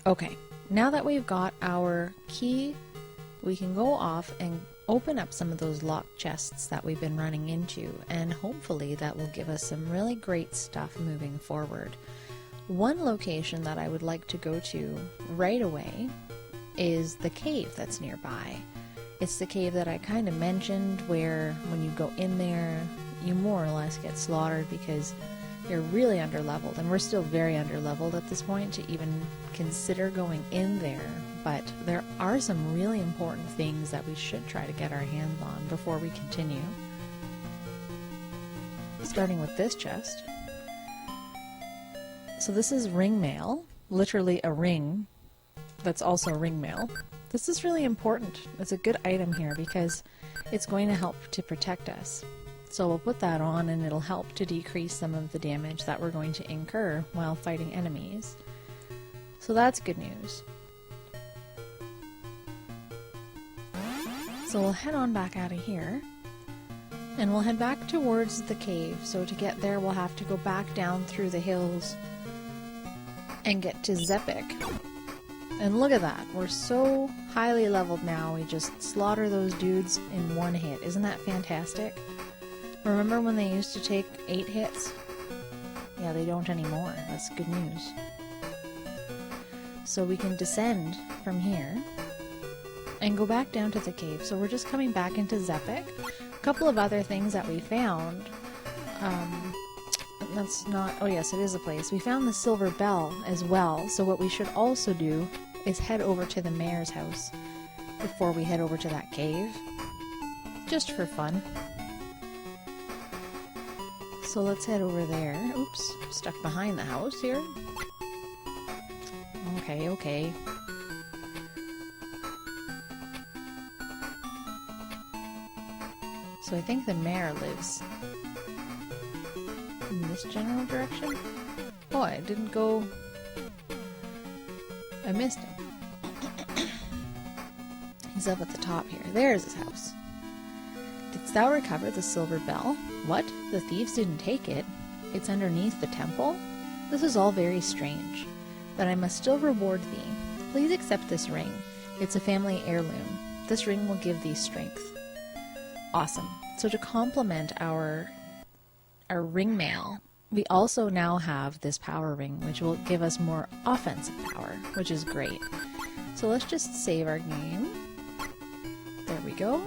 Okay, now that we've got our key, we can go off and open up some of those locked chests that we've been running into, and hopefully that will give us some really great stuff moving forward. One location that I would like to go to right away is the cave that's nearby. It's the cave that I kind of mentioned where when you go in there, you more or less get slaughtered because you're really underleveled, and we're still very underleveled at this point to even consider going in there, but there are some really important things that we should try to get our hands on before we continue. Starting with this chest. So this is ring mail, literally a ring that's also ring mail. This is really important. It's a good item here because it's going to help to protect us. So we'll put that on and it'll help to decrease some of the damage that we're going to incur while fighting enemies. So that's good news. So we'll head on back out of here and we'll head back towards the cave. So to get there we'll have to go back down through the hills and get to Zepik. And look at that, we're so highly leveled now, we just slaughter those dudes in one hit. Isn't that fantastic? Remember when they used to take 8 hits? Yeah, they don't anymore. That's good news. So we can descend from here and go back down to the cave. So we're just coming back into Zepik. A couple of other things that we found. That's not... Oh yes, it is a place. We found the silver bell as well. So what we should also do is head over to the mayor's house before we head over to that cave. Just for fun. So let's head over there. Oops, stuck behind the house here. Okay, okay. So I think the mayor lives in this general direction. Oh, I didn't go... I missed him. He's up at the top here. There's his house. Didst thou recover the silver bell? What? The thieves didn't take it? It's underneath the temple? This is all very strange. But I must still reward thee. Please accept this ring. It's a family heirloom. This ring will give thee strength. Awesome. So to complement our ring mail, we also now have this power ring, which will give us more offensive power, which is great. So let's just save our game. There we go.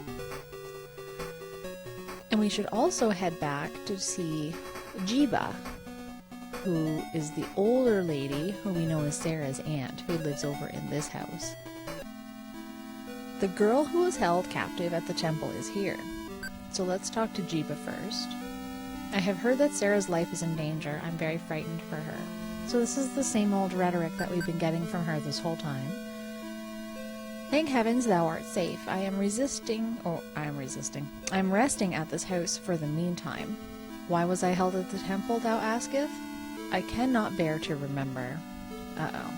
And we should also head back to see Jiba, who is the older lady who we know as Sarah's aunt, who lives over in this house. The girl who was held captive at the temple is here. So let's talk to Jiba first. I have heard that Sarah's life is in danger. I'm very frightened for her. So this is the same old rhetoric that we've been getting from her this whole time. Thank heavens thou art safe. I'm resting at this house for the meantime. Why was I held at the temple, thou asketh? I cannot bear to remember. Uh-oh.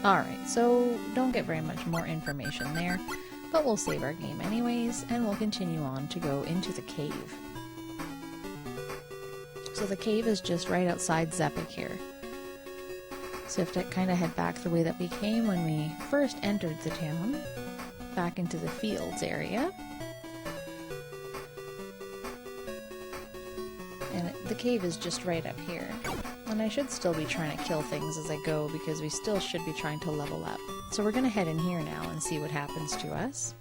Alright, so don't get very much more information there, but we'll save our game anyways, and we'll continue on to go into the cave. So the cave is just right outside Zepik here. So we have to kind of head back the way that we came when we first entered the town, back into the fields area. And the cave is just right up here. And I should still be trying to kill things as I go because we still should be trying to level up. So we're going to head in here now and see what happens to us.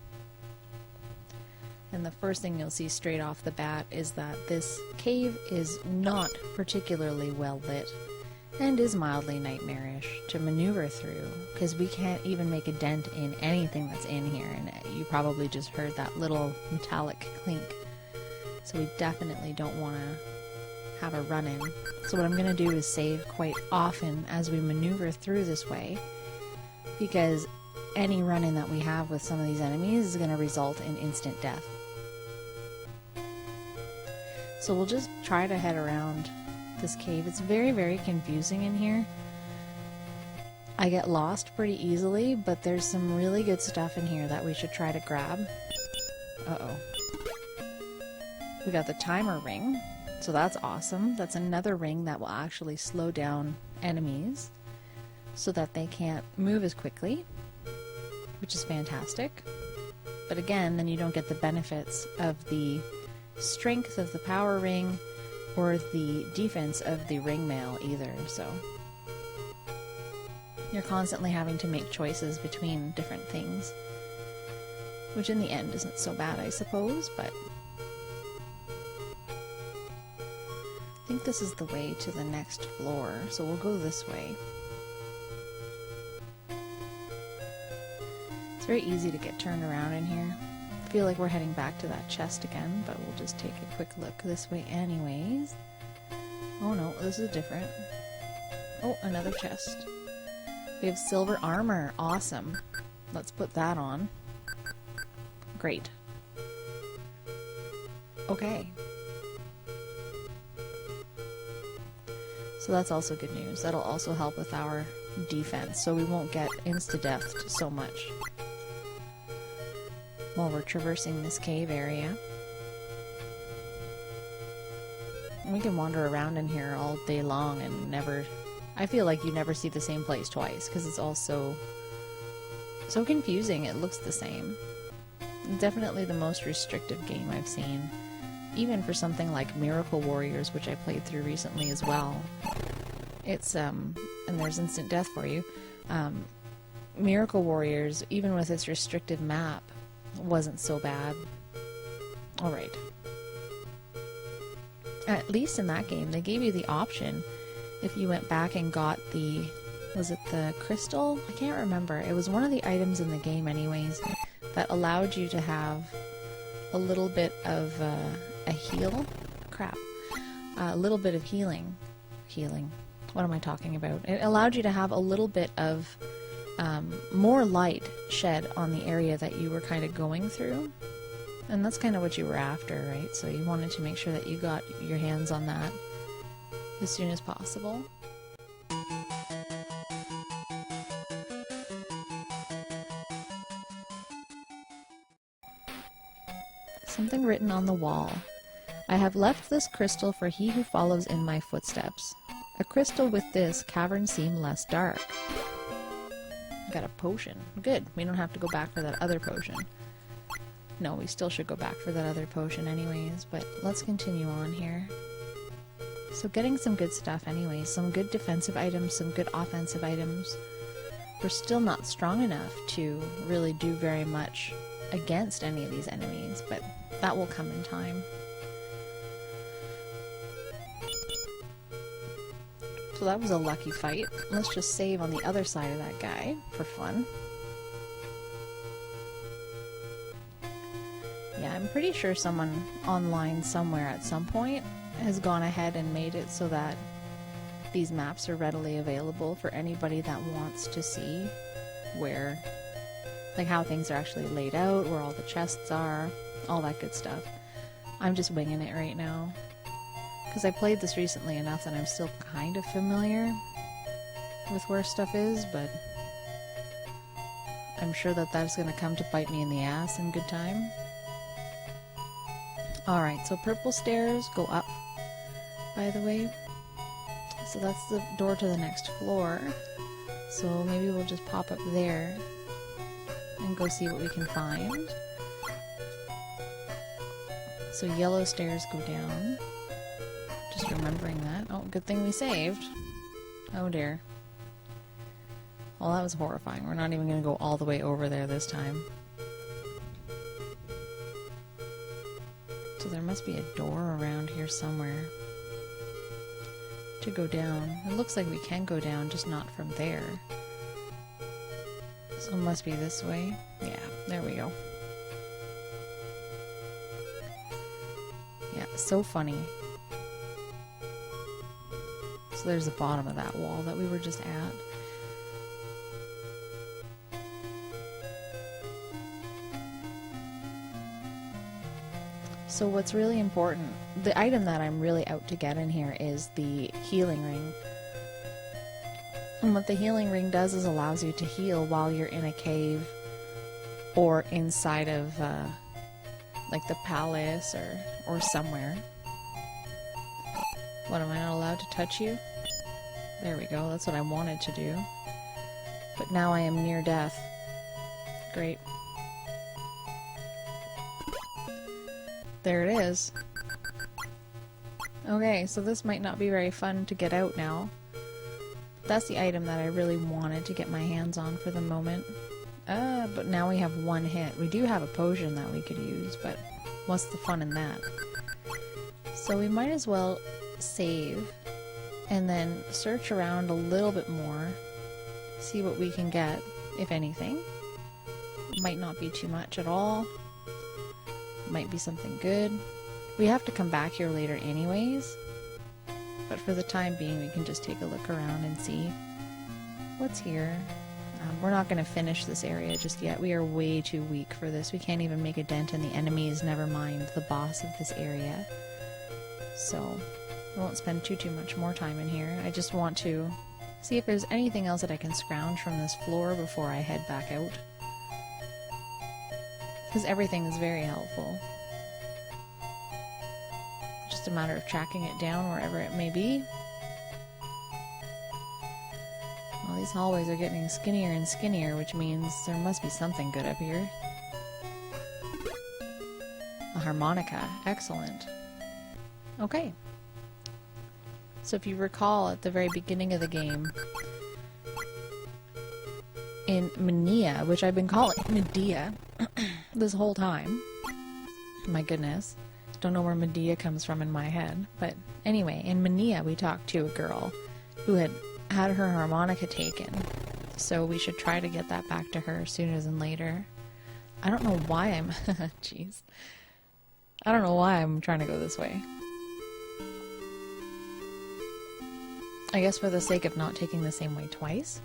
And the first thing you'll see straight off the bat is that this cave is not particularly well lit and is mildly nightmarish to maneuver through because we can't even make a dent in anything that's in here, and you probably just heard that little metallic clink. So we definitely don't want to have a run-in. So what I'm going to do is save quite often as we maneuver through this way, because any run-in that we have with some of these enemies is going to result in instant death. So we'll just try to head around this cave. It's very, very confusing in here. I get lost pretty easily, but there's some really good stuff in here that we should try to grab. Uh-oh. We got the timer ring, so that's awesome. That's another ring that will actually slow down enemies. so that they can't move as quickly, which is fantastic. But again, then you don't get the benefits of the strength of the power ring or the defense of the ring mail either, so you're constantly having to make choices between different things, which in the end isn't so bad, I suppose, but I think this is the way to the next floor, so we'll go this way. It's very easy to get turned around in here. I feel like we're heading back to that chest again, but we'll just take a quick look this way anyways. Oh no, this is different. Oh, another chest. We have silver armor. Awesome. Let's put that on. Great. Okay. So that's also good news. That'll also help with our defense, so we won't get insta-deathed so much while we're traversing this cave area. And we can wander around in here all day long and never... I feel like you never see the same place twice, because it's all so confusing. It looks the same. Definitely the most restrictive game I've seen, even for something like Miracle Warriors, which I played through recently as well. It's, and there's instant death for you. Miracle Warriors, even with its restrictive map, wasn't so bad. Alright. At least in that game, they gave you the option, if you went back and got the, was it the crystal? I can't remember. It was one of the items in the game anyways that allowed you to have a little bit of a heal. Crap. A little bit of healing. Healing. What am I talking about? It allowed you to have a little bit of more light shed on the area that you were kind of going through. And that's kind of what you were after, right? So you wanted to make sure that you got your hands on that as soon as possible. Something written on the wall. I have left this crystal for he who follows in my footsteps. A crystal with this, caverns seem less dark. Got a potion. Good. We don't have to go back for that other potion. No, we still should go back for that other potion anyways, but let's continue on here. So getting some good stuff anyways, some good defensive items, some good offensive items. We're still not strong enough to really do very much against any of these enemies, but that will come in time. So that was a lucky fight. Let's just save on the other side of that guy for fun. Yeah, I'm pretty sure someone online somewhere at some point has gone ahead and made it so that these maps are readily available for anybody that wants to see where, like how things are actually laid out, where all the chests are, all that good stuff. I'm just winging it right now, because I played this recently enough that I'm still kind of familiar with where stuff is, but I'm sure that that's going to come to bite me in the ass in good time. Alright, so purple stairs go up, by the way. So that's the door to the next floor. So maybe we'll just pop up there and go see what we can find. So yellow stairs go down. Just remembering that. Oh, good thing we saved. Oh dear. Well, that was horrifying. We're not even going to go all the way over there this time. So there must be a door around here somewhere to go down. It looks like we can go down, just not from there. So it must be this way. Yeah, there we go. Yeah, so funny. So there's the bottom of that wall that we were just at. So what's really important, the item that I'm really out to get in here is the healing ring. And what the healing ring does is allows you to heal while you're in a cave or inside of like the palace or somewhere. What, am I not allowed to touch you? There we go, that's what I wanted to do. But now I am near death. Great. There it is. Okay, so this might not be very fun to get out now. That's the item that I really wanted to get my hands on for the moment. But now we have one hit. We do have a potion that we could use, but what's the fun in that? So we might as well save and then search around a little bit more, see what we can get, if anything. Might not be too much at all. Might be something good. We have to come back here later anyways, but for the time being we can just take a look around and see what's here. We're not going to finish this area just yet. We are way too weak for this. We can't even make a dent in the enemies, never mind the boss of this area. So I won't spend too much more time in here. I just want to see if there's anything else that I can scrounge from this floor before I head back out. Because everything is very helpful. Just a matter of tracking it down wherever it may be. Well, these hallways are getting skinnier and skinnier, which means there must be something good up here. A harmonica. Excellent. Okay. So if you recall at the very beginning of the game, in Medea, which I've been calling Medea this whole time. My goodness. Don't know where Medea comes from in my head. But anyway, in Medea we talked to a girl who had her harmonica taken. So we should try to get that back to her sooner than later. I don't know why I'm... Jeez. I don't know why I'm trying to go this way. I guess for the sake of not taking the same way twice.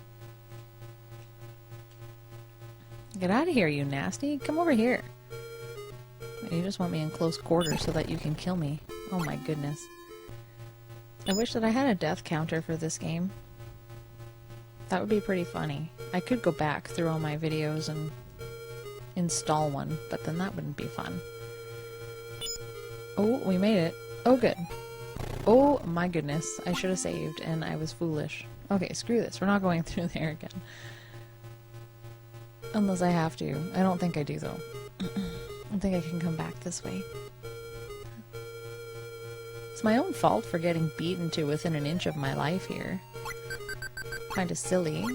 Get out of here, you nasty. Come over here. You just want me in close quarters so that you can kill me. Oh my goodness. I wish that I had a death counter for this game. That would be pretty funny. I could go back through all my videos and install one, but then that wouldn't be fun. Oh, we made it. Oh, good. Oh my goodness. I should have saved, and I was foolish. Okay, screw this. We're not going through there again. Unless I have to. I don't think I do, though. I think I can come back this way. It's my own fault for getting beaten to within an inch of my life here. Kind of silly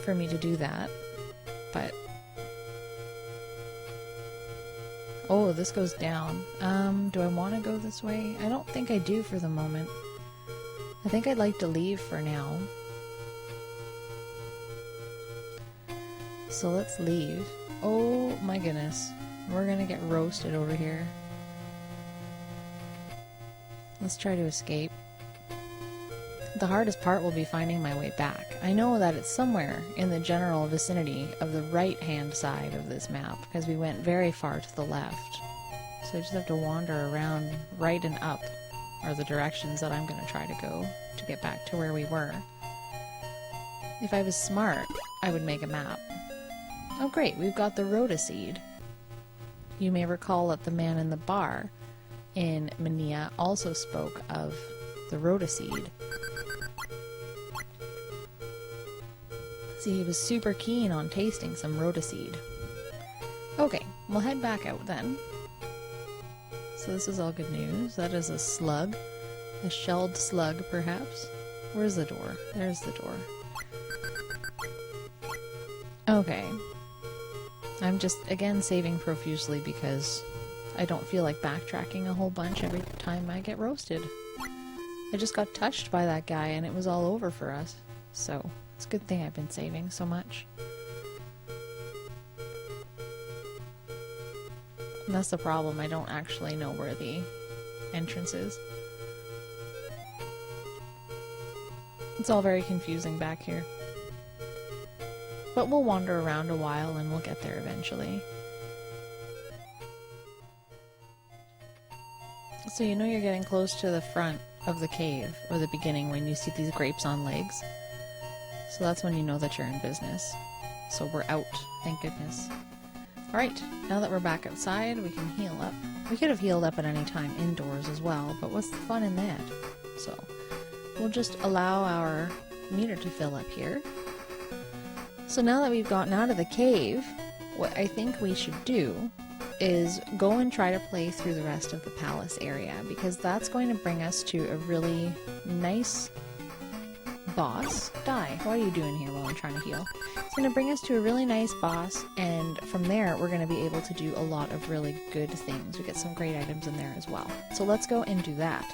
for me to do that, but... Oh, this goes down. Do I want to go this way? I don't think I do for the moment. I think I'd like to leave for now. So let's leave. Oh my goodness. We're gonna get roasted over here. Let's try to escape. The hardest part will be finding my way back. I know that it's somewhere in the general vicinity of the right-hand side of this map, because we went very far to the left. So I just have to wander around right and up, are the directions that I'm going to try to go to get back to where we were. If I was smart, I would make a map. Oh great, we've got the Rhoda seed. You may recall that the man in the bar in Medea also spoke of the Rhoda seed. See, he was super keen on tasting some Rhoda seed. Okay, we'll head back out then. So this is all good news. That is a slug. A shelled slug, perhaps. Where's the door? There's the door. Okay. I'm just, again, saving profusely because I don't feel like backtracking a whole bunch every time I get roasted. I just got touched by that guy and it was all over for us. So, it's a good thing I've been saving so much. And that's the problem, I don't actually know where the entrance is. It's all very confusing back here. But we'll wander around a while and we'll get there eventually. So you know you're getting close to the front of the cave, or the beginning, when you see these grapes on legs. So that's when you know that you're in business. So we're out, thank goodness. Alright, now that we're back outside, we can heal up. We could have healed up at any time indoors as well, but what's the fun in that? So, we'll just allow our meter to fill up here. So now that we've gotten out of the cave, what I think we should do is go and try to play through the rest of the palace area, because that's going to bring us to a really nice boss. Die. What are you doing here while I'm trying to heal? It's going to bring us to a really nice boss, and from there we're going to be able to do a lot of really good things. We get some great items in there as well. So let's go and do that.